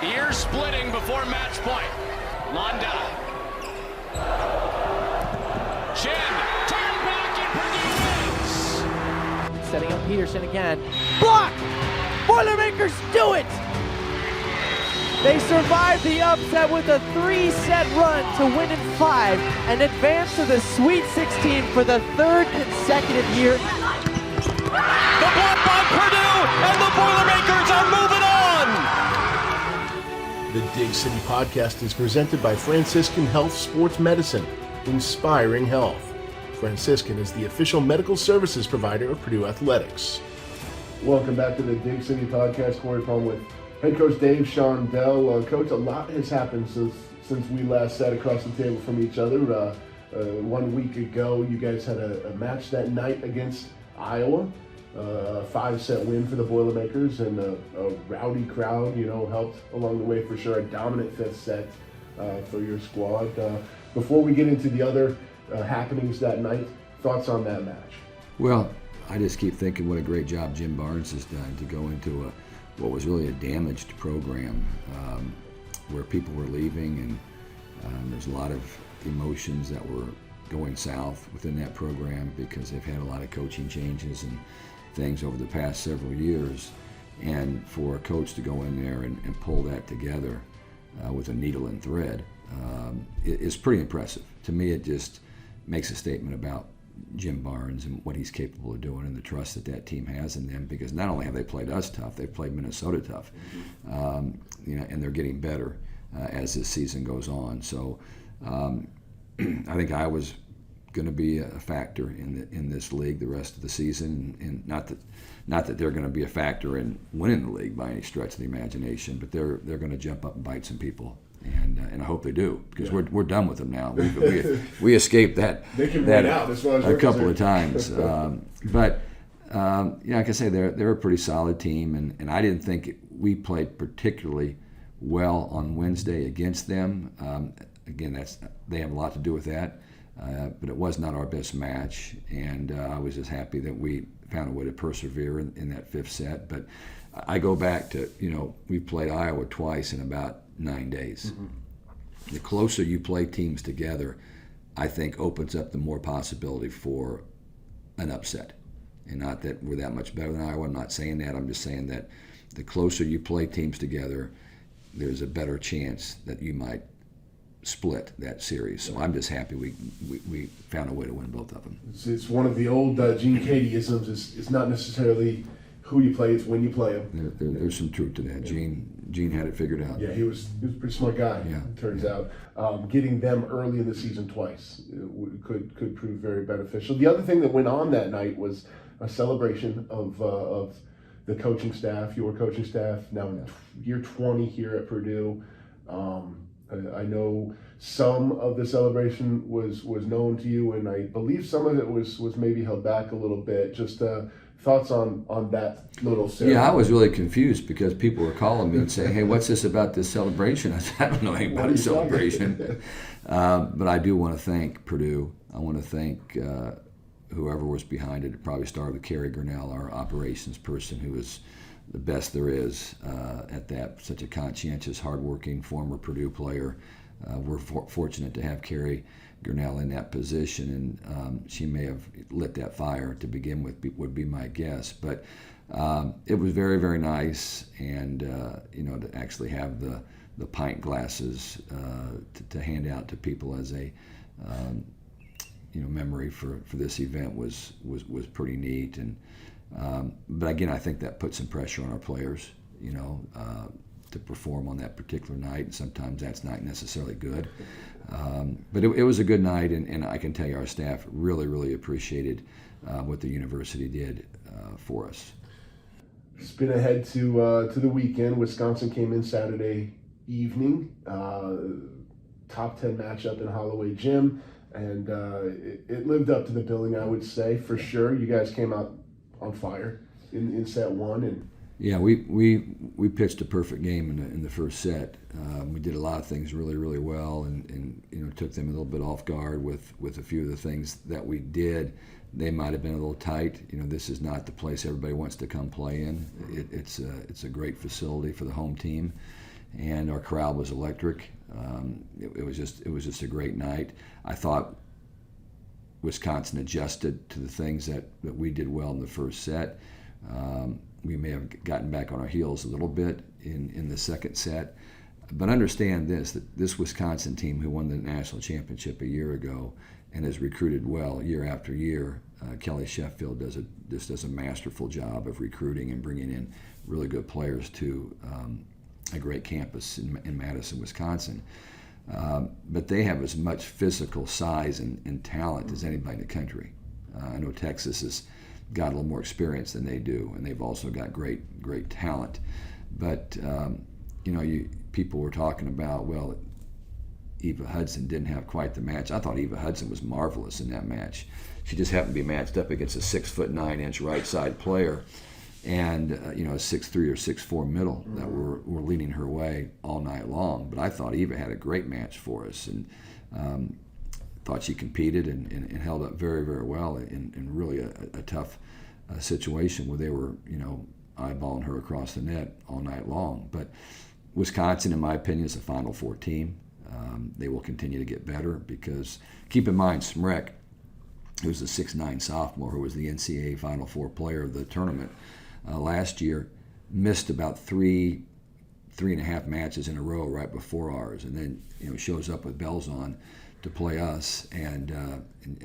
Ear splitting before match point. Londell. Chin. Turn back and Purdue wins. Setting up Peterson again. Block! Boilermakers do it! They survived the upset with a 3-set run to win in 5 and advance to the Sweet 16 for the 3rd consecutive year. The block by Purdue, and the Boilermakers are moving on! The Dig City Podcast is presented by Franciscan Health Sports Medicine, inspiring health. Franciscan is the official medical services provider of Purdue Athletics. Welcome back to the Dig City Podcast. Corey Palm with head coach Dave Shondell. Coach, a lot has happened since we last sat across the table from each other. 1 week ago, you guys had a match that night against Iowa. A 5-set win for the Boilermakers, and a rowdy crowd, helped along the way for sure. A dominant 5th set for your squad. Before we get into the other happenings that night, thoughts on that match? Well, I just keep thinking what a great job Jim Barnes has done to go into what was really a damaged program where people were leaving, and there's a lot of emotions that were going south within that program because they've had a lot of coaching changes and things over the past several years. And for a coach to go in there and pull that together with a needle and thread is pretty impressive. To me, it just makes a statement about Jim Barnes and what he's capable of doing and the trust that team has in them, because not only have they played us tough, they've played Minnesota tough, and they're getting better as this season goes on. So I think Iowa's going to be a factor in this league the rest of the season, and not that they're going to be a factor in winning the league by any stretch of the imagination, but they're going to jump up and bite some people. And I hope they do, because we're done with them now. We escaped that a couple of times. But like I say, they're a pretty solid team, and I didn't think we played particularly well on Wednesday against them. Again, they have a lot to do with that, but it was not our best match, and I was just happy that we found a way to persevere in that 5th set. But I go back to, we played Iowa twice in about 9 days. Mm-hmm. The closer you play teams together, I think opens up the more possibility for an upset. And not that we're that much better than Iowa, I'm not saying that, I'm just saying that the closer you play teams together, there's a better chance that you might split that series. So I'm just happy we found a way to win both of them. It's one of the old Gene Keady-isms. It's not necessarily who you play, it's when you play them. There's some truth to that. Gene had it figured out. Yeah, he was a pretty smart guy, it turns out. Getting them early in the season twice could prove very beneficial. The other thing that went on that night was a celebration of the coaching staff, your coaching staff, now in year 20 here at Purdue. I know some of the celebration was known to you, and I believe some of it was maybe held back a little bit. Just thoughts on that little ceremony? Yeah, I was really confused because people were calling me and saying, "Hey, what's this about this celebration?" I said, "I don't know anything about a celebration." But I do want to thank Purdue. I want to thank whoever was behind it. It probably started with Carrie Gurnell, our operations person, who is the best there is at that. Such a conscientious, hardworking former Purdue player. We're fortunate to have Carrie Gurnell in that position, and she may have lit that fire to begin with, would be my guess. But it was very, very nice, and to actually have the pint glasses to hand out to people as a memory for this event was pretty neat. And but again, I think that put some pressure on our players, to perform on that particular night, and sometimes that's not necessarily good. But it was a good night, and I can tell you our staff really, really appreciated what the university did for us. Spin ahead to the weekend. Wisconsin came in Saturday evening, top 10 matchup in Holloway Gym, and it lived up to the billing, I would say, for sure. You guys came out on fire in set 1, and yeah, we pitched a perfect game in the first set. We did a lot of things really, really well, and took them a little bit off guard with a few of the things that we did. They might have been a little tight. This is not the place everybody wants to come play in. It's a great facility for the home team, and our crowd was electric. It was just a great night. I thought Wisconsin adjusted to the things that we did well in the first set. We may have gotten back on our heels a little bit in the second set. But understand this, that this Wisconsin team who won the national championship a year ago and has recruited well year after year, Kelly Sheffield does a masterful job of recruiting and bringing in really good players to a great campus in Madison, Wisconsin. But they have as much physical size and talent as anybody in the country. I know Texas has got a little more experience than they do, and they've also got great talent. But people were talking about, well, Eva Hudson didn't have quite the match. I thought Eva Hudson was marvelous in that match. She just happened to be matched up against a 6'9" right side player, and a 6'3" or 6'4" middle that were leaning her way all night long. But I thought Eva had a great match for us, and thought she competed and held up very, very well in really a tough situation where they were eyeballing her across the net all night long. But Wisconsin, in my opinion, is a Final Four team. They will continue to get better because, keep in mind, Smrek, who's a 6'9" sophomore who was the NCAA Final Four player of the tournament last year, missed about three and a half matches in a row right before ours, and then shows up with bells on to play us, and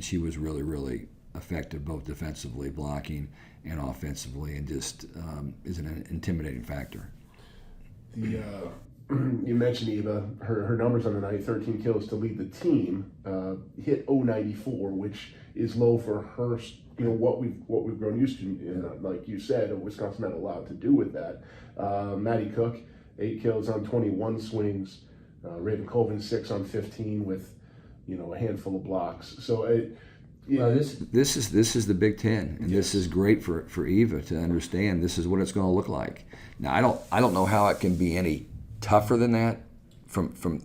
she was really, really effective both defensively, blocking, and offensively, and just is an intimidating factor. You mentioned Eva. Her numbers on the night: 13 kills to lead the team. Hit .094, which is low for her. What we've grown used to. Like you said, Wisconsin not allowed to do with that. Maddie Cook, 8 kills on 21 swings. Raven Colvin 6 on 15 with a handful of blocks. So. This is the Big Ten, and this is great for Eva to understand. This is what it's going to look like. Now, I don't know how it can be any tougher than that from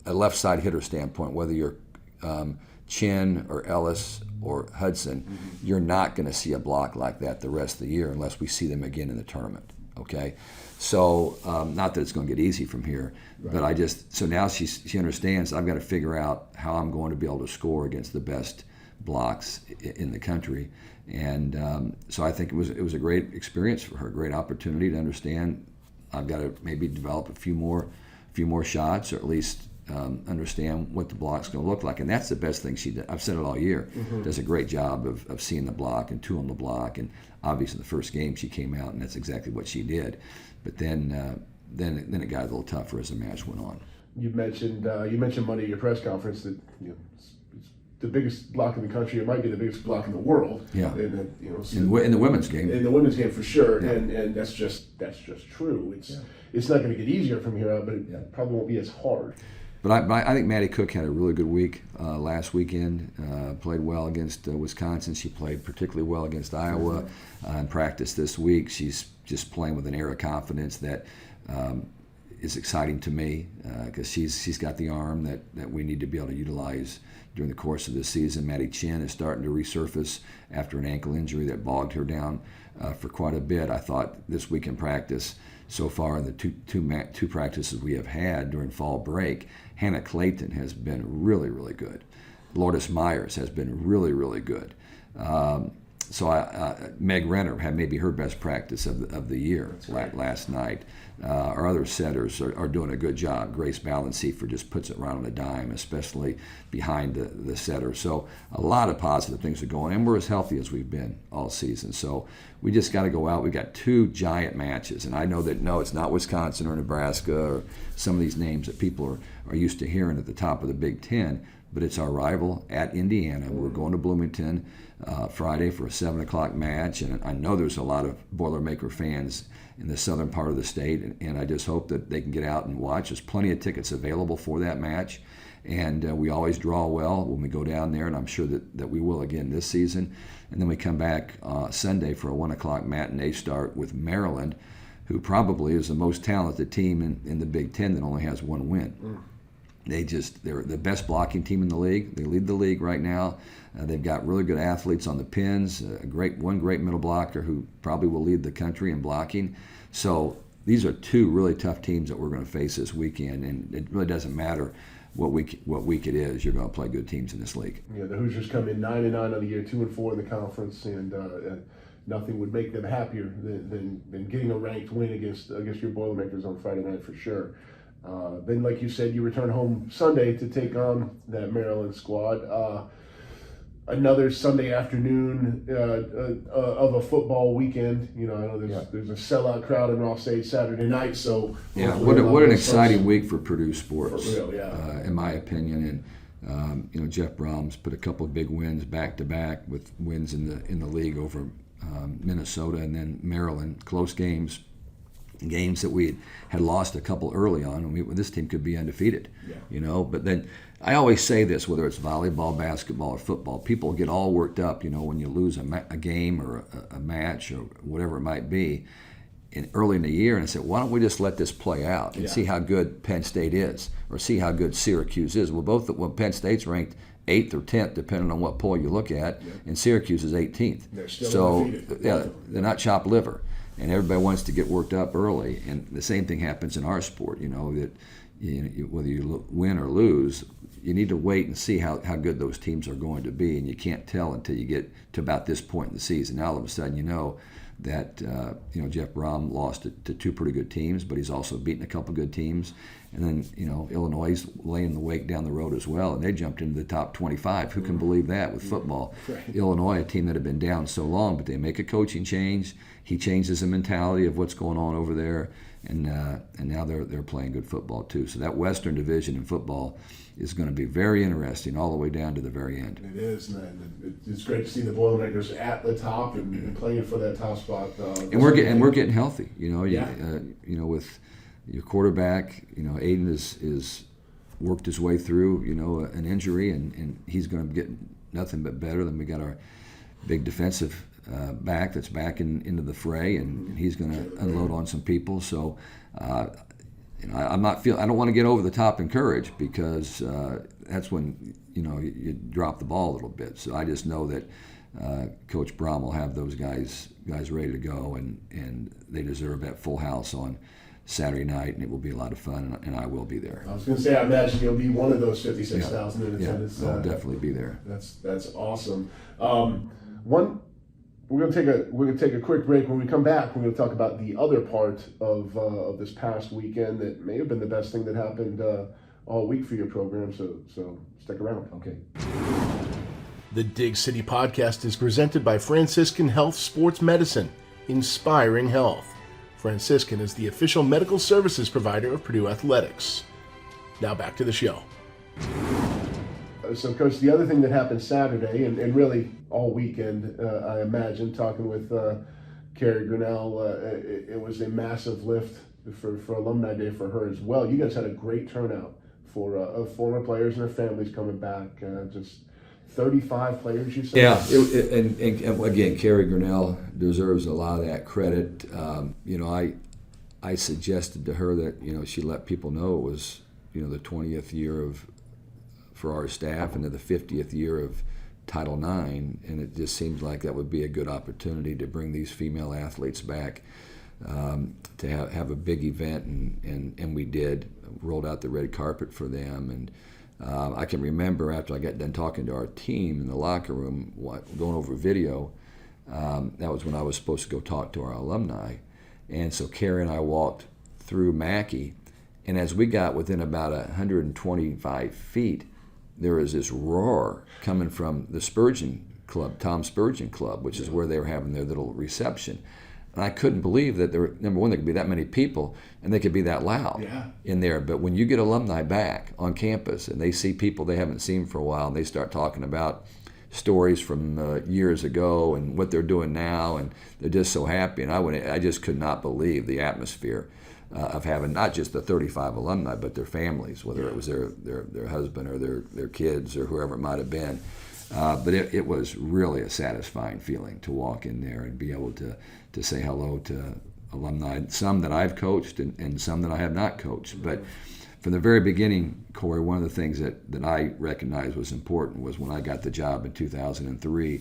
a left side hitter standpoint. Whether you're Chin or Ellis or Hudson, you're not going to see a block like that the rest of the year unless we see them again in the tournament. Okay, so not that it's going to get easy from here, right. But so now she understands. I've got to figure out how I'm going to be able to score against the best blocks in the country, and so I think it was a great experience for her, a great opportunity to understand. I've got to maybe develop a few more shots, or at least understand what the block's going to look like, and that's the best thing she did. I've said it all year. Does a great job of seeing the block and tooling the block, and obviously the first game she came out and that's exactly what she did. But then it got a little tougher as the match went on. You mentioned Monday at your press conference that it's the biggest block in the country. It might be the biggest block in the world. Yeah. In the women's game. In the women's game for sure. Yeah. And that's just true. It's not going to get easier from here out, but it probably won't be as hard. But I think Maddie Cook had a really good week last weekend. Played well against Wisconsin. She played particularly well against Iowa in practice this week. She's just playing with an air of confidence that is exciting to me because she's got the arm that we need to be able to utilize during the course of this season. Maddie Chin is starting to resurface after an ankle injury that bogged her down for quite a bit. I thought this week in practice, so far in the two practices we have had during fall break, Hannah Clayton has been really, really good. Lourdes Myers has been really, really good. So Meg Renner had maybe her best practice of the year last night. Our other setters are doing a good job. Grace Balancey just puts it right on a dime, especially behind the setter. So a lot of positive things are going, and we're as healthy as we've been all season. So we just got to go out. We got 2 giant matches, and I know that it's not Wisconsin or Nebraska or some of these names that people are used to hearing at the top of the Big Ten, but it's our rival at Indiana. We're going to Bloomington Friday for a 7 o'clock match, and I know there's a lot of Boilermaker fans in the southern part of the state, and I just hope that they can get out and watch. There's plenty of tickets available for that match, and we always draw well when we go down there, and I'm sure that we will again this season. And then we come back Sunday for a 1 o'clock matinee start with Maryland, who probably is the most talented team in the Big Ten that only has 1 win. They're the best blocking team in the league. They lead the league right now. They've got really good athletes on the pins. One great middle blocker who probably will lead the country in blocking. So these are two really tough teams that we're going to face this weekend, and it really doesn't matter what week it is. You're going to play good teams in this league. Yeah, the Hoosiers come in 9-9 on the year, 2-4 in the conference, and nothing would make them happier than getting a ranked win against your Boilermakers on Friday night for sure. Then, like you said, you return home Sunday to take on that Maryland squad. Another Sunday afternoon of a football weekend. You know, I know there's a sellout crowd in Ross State Saturday night. So yeah, what an exciting week for Purdue sports, for real, yeah. In my opinion. And you know, Jeff Brahms put a couple of big wins back to back with wins in the league over Minnesota and then Maryland. Close games that we had lost a couple early on, and this team could be undefeated. Yeah. You know, but then I always say this, whether it's volleyball, basketball, or football, people get all worked up, you know, when you lose a game or a match or whatever it might be early in the year, and I said, why don't we just let this play out and see how good Penn State is or see how good Syracuse is. Well, Penn State's ranked 8th or 10th, depending on what poll you look at, and Syracuse is 18th. They're still undefeated. Yeah, they're not chopped liver, and everybody wants to get worked up early. And the same thing happens in our sport. You know that whether you win or lose, you need to wait and see how good those teams are going to be, and you can't tell until you get to about this point in the season. Now all of a sudden, you know that Jeff Brom lost to two pretty good teams, but he's also beaten a couple good teams. And then, you know, Illinois is laying the wake down the road as well, and they jumped into the top 25. Who can believe that with football? Right. Illinois, a team that had been down so long, but they make a coaching change. He changes the mentality of what's going on over there, and now they're playing good football too. So that Western Division in football is going to be very interesting all the way down to the very end. It is, man. It's great to see the Boilermakers at the top and playing for that top spot. And we're getting healthy. You know, Yeah. You know, with your quarterback, you know, Aiden is worked his way through, you know, an injury, and he's going to get nothing but better. Then we got our big defensive back that's back into the fray, and he's going to unload on some people. So, you know, I don't want to get over the top in courage, because that's when, you know, you drop the ball a little bit. So I just know that Coach Brom will have those guys ready to go, and they deserve that full house on Saturday night, and it will be a lot of fun, and I will be there. I was going to say, I imagine you'll be one of those 56,000 in attendance. I'll definitely be there. That's awesome. We're going to take a quick break. When we come back, we're going to talk about the other part of this past weekend that may have been the best thing that happened all week for your program. So stick around. Okay. The Dig City Podcast is presented by Franciscan Health Sports Medicine, inspiring health. Franciscan is the official medical services provider of Purdue Athletics. Now back to the show. So, Coach, the other thing that happened Saturday, and really all weekend, I imagine, talking with Carrie Grinnell, it was a massive lift for Alumni Day for her as well. You guys had a great turnout for former players and their families coming back. Just 35 players, you said? Yeah, and again, Carrie Grinnell deserves a lot of that credit. You know, I suggested to her that, you know, she let people know it was, you know, the 20th year for our staff and the 50th year of Title IX, and it just seems like that would be a good opportunity to bring these female athletes back, to have a big event, and we did. Rolled out the red carpet for them, and I can remember after I got done talking to our team in the locker room, going over video, that was when I was supposed to go talk to our alumni. And so Carrie and I walked through Mackey, and as we got within about 125 feet, there was this roar coming from the Spurgeon Club, Tom Spurgeon Club, which is where they were having their little reception. And I couldn't believe that number one, there could be that many people and they could be that loud in there. But when you get alumni back on campus and they see people they haven't seen for a while, and they start talking about stories from years ago and what they're doing now, and they're just so happy. And I just could not believe the atmosphere of having not just the 35 alumni, but their families, whether it was their husband or their kids or whoever it might have been. But it was really a satisfying feeling to walk in there and be able to say hello to alumni, some that I've coached and some that I have not coached. But from the very beginning, Corey, one of the things that I recognized was important was when I got the job in 2003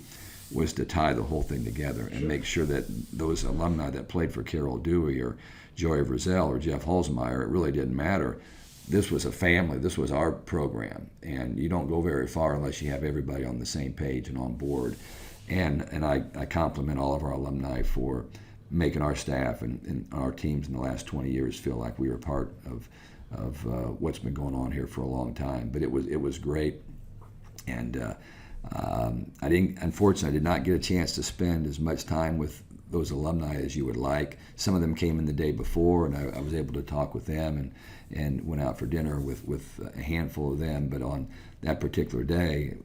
was to tie the whole thing together and make sure that those alumni that played for Carol Dewey or Joey Frizzell or Jeff Holzmeyer. It really didn't matter. This was a family. This was our program, and you don't go very far unless you have everybody on the same page and on board. And I compliment all of our alumni for making our staff and our teams in the last 20 years feel like we were part of what's been going on here for a long time. But it was great, and unfortunately, I did not get a chance to spend as much time with those alumni as you would like. Some of them came in the day before, and I was able to talk with them and went out for dinner with a handful of them. But on that particular day,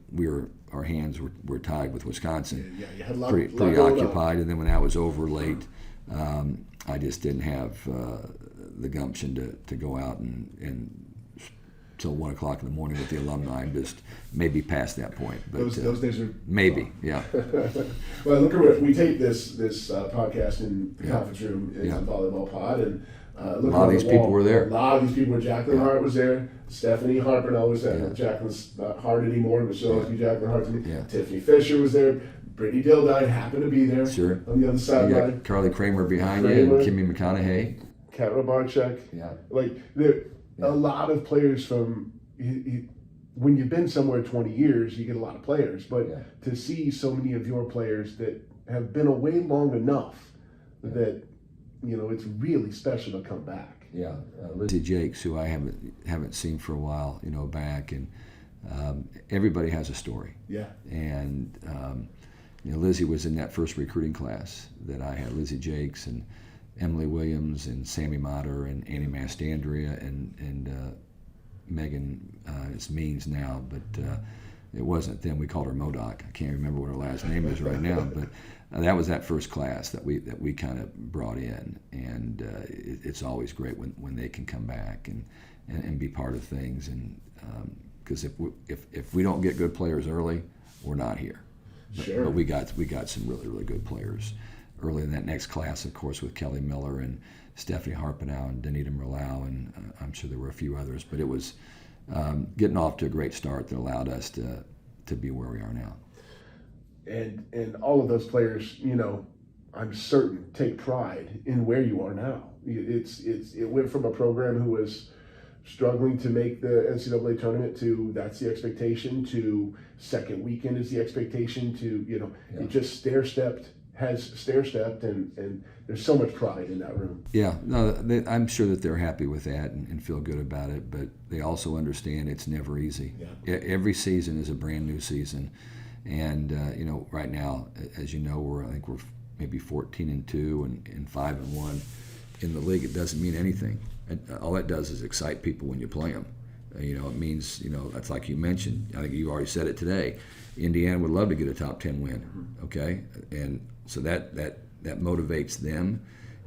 our hands were tied with Wisconsin. Yeah, you had a lot, pretty occupied. And then when that was over late, I just didn't have the gumption to go out and till 1 o'clock in the morning with the alumni. I'm just maybe past that point. But those days are maybe, yeah. Well, look at we taped this podcast in the conference room in the volleyball pod, and a lot of these people were there. A lot of these people were. Jacqueline Hart was there. Stephanie Harpernell was there. Jacqueline's not Hart anymore, but she'll always be Jacqueline Hart to me. Yeah. Tiffany Fisher was there. Brittany Dildine happened to be there. Sure. On the other side. You got Carly Kramer behind you and Kimmy McConaughey. Kat Robarczyk. Yeah. Like a lot of players from. When you've been somewhere 20 years, you get a lot of players. But to see so many of your players that have been away long enough that it's really special to come back. Yeah, Lizzie Jakes, who I haven't seen for a while, back, and everybody has a story. Yeah. And Lizzie was in that first recruiting class that I had. Lizzie Jakes and Emily Williams and Sammy Motter and Annie Mastandrea and Megan is Means now, but it wasn't then. We called her Modoc. I can't remember what her last name is right now, but that was that first class that we kind of brought in, and it's always great when they can come back and be part of things, and because if we don't get good players early, we're not here. Sure. But we got some really good players early in that next class, of course, with Kelly Miller and Stephanie Harpenow and Danita Merlau, and I'm sure there were a few others, but it was getting off to a great start that allowed us to be where we are now. And all of those players, I'm certain take pride in where you are now. It went from a program who was struggling to make the NCAA tournament to that's the expectation, to second weekend is the expectation, to it just has stair-stepped, and there's so much pride in that room. Yeah, no, I'm sure that they're happy with that and feel good about it, but they also understand it's never easy. Yeah. Every season is a brand new season, and right now, as you know, I think we're maybe 14-2 and 5-1 in the league. It doesn't mean anything. All it does is excite people when you play them. It means, that's like you mentioned. I think you already said it today. Indiana would love to get a top 10 win, okay? And so that motivates them.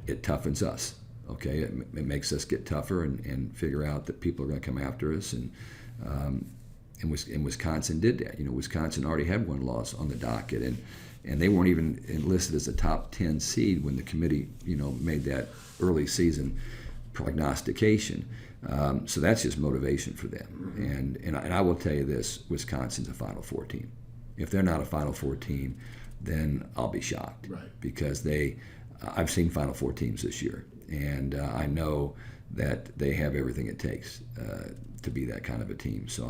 It toughens us, okay? It makes us get tougher and figure out that people are going to come after us. And Wisconsin did that. Wisconsin already had one loss on the docket, and they weren't even enlisted as a top 10 seed when the committee, made that early season prognostication. So that's just motivation for them. And I will tell you this, Wisconsin's a Final Four team. If they're not a Final Four team, then I'll be shocked. Right. Because I've seen Final Four teams this year, and I know that they have everything it takes to be that kind of a team. So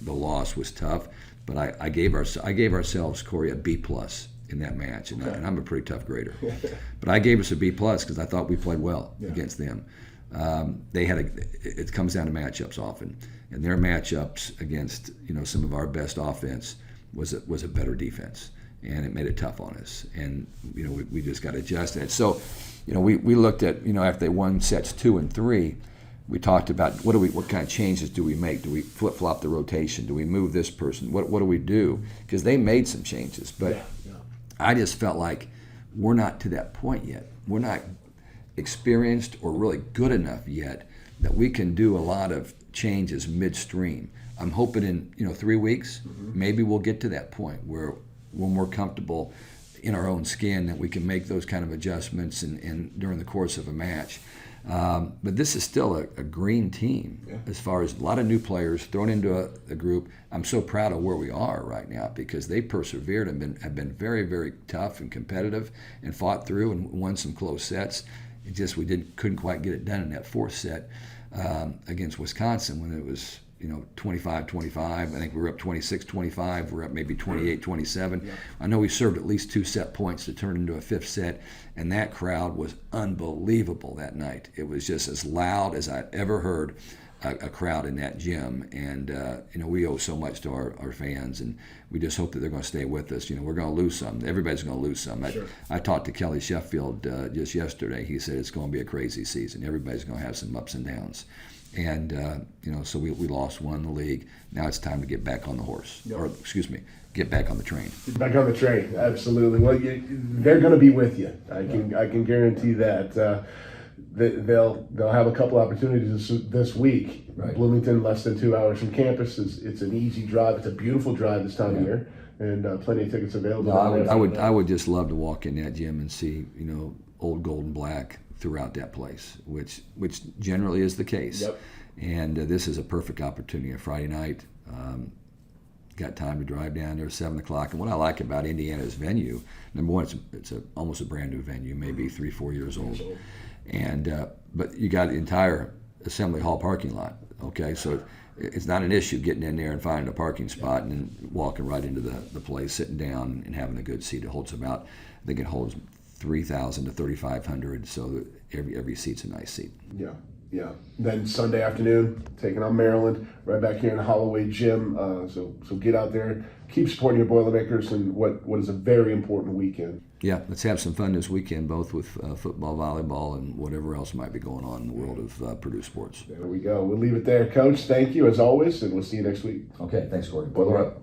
the loss was tough, but I gave ourselves, Corey, a B+ in that match, and I'm a pretty tough grader. But I gave us a B+ because I thought we played well against them. It comes down to matchups often, and their matchups against some of our best offense was a better defense, and it made it tough on us, and we just got to adjust that. So we looked at after they won sets 2 and 3, we talked about what kind of changes do we make? Do we flip-flop the rotation? Do we move this person? What do we do? Because they made some changes, but I just felt like we're not to that point yet. We're not experienced or really good enough yet that we can do a lot of changes midstream. I'm hoping in 3 weeks, maybe we'll get to that point where we're more comfortable in our own skin that we can make those kind of adjustments and during the course of a match. But this is still a green team as far as a lot of new players thrown into a group. I'm so proud of where we are right now because they persevered and have been very, very tough and competitive and fought through and won some close sets. we couldn't quite get it done in that fourth set against Wisconsin when it was 25-25. I think we were up 26-25. We're up maybe 28-27. Yeah. I know we served at least 2 set points to turn into a fifth set, and that crowd was unbelievable that night. It was just as loud as I'd ever heard a crowd in that gym, and we owe so much to our fans, and we just hope that they're going to stay with us. We're going to lose some. Everybody's going to lose some. Sure. I talked to Kelly Sheffield just yesterday. He said it's going to be a crazy season. Everybody's going to have some ups and downs. And, so we lost one in the league. Now it's time to get back on the horse. Yep. Or, excuse me, get back on the train. Get back on the train, absolutely. Well, they're going to be with you. I can guarantee that. They'll have a couple opportunities this week. Right. Bloomington, less than 2 hours from campus. It's an easy drive. It's a beautiful drive this time of year, and plenty of tickets available. No, I would just love to walk in that gym and see old gold and black throughout that place, which generally is the case. Yep. And this is a perfect opportunity. A Friday night, got time to drive down there at 7 o'clock. And what I like about Indiana's venue, number one, it's almost a brand new venue, maybe 3-4 years old. And but you got the entire Assembly Hall parking lot. Okay, so it's not an issue getting in there and finding a parking spot and then walking right into the place, sitting down and having a good seat. It holds I think it holds 3,000 to 3,500. So every seat's a nice seat. Yeah. Then Sunday afternoon, taking on Maryland, right back here in Holloway Gym. So get out there, keep supporting your Boilermakers in what is a very important weekend. Yeah, let's have some fun this weekend, both with football, volleyball, and whatever else might be going on in the world of Purdue sports. There we go. We'll leave it there, Coach. Thank you as always, and we'll see you next week. Okay, thanks, Corey. Boiler up.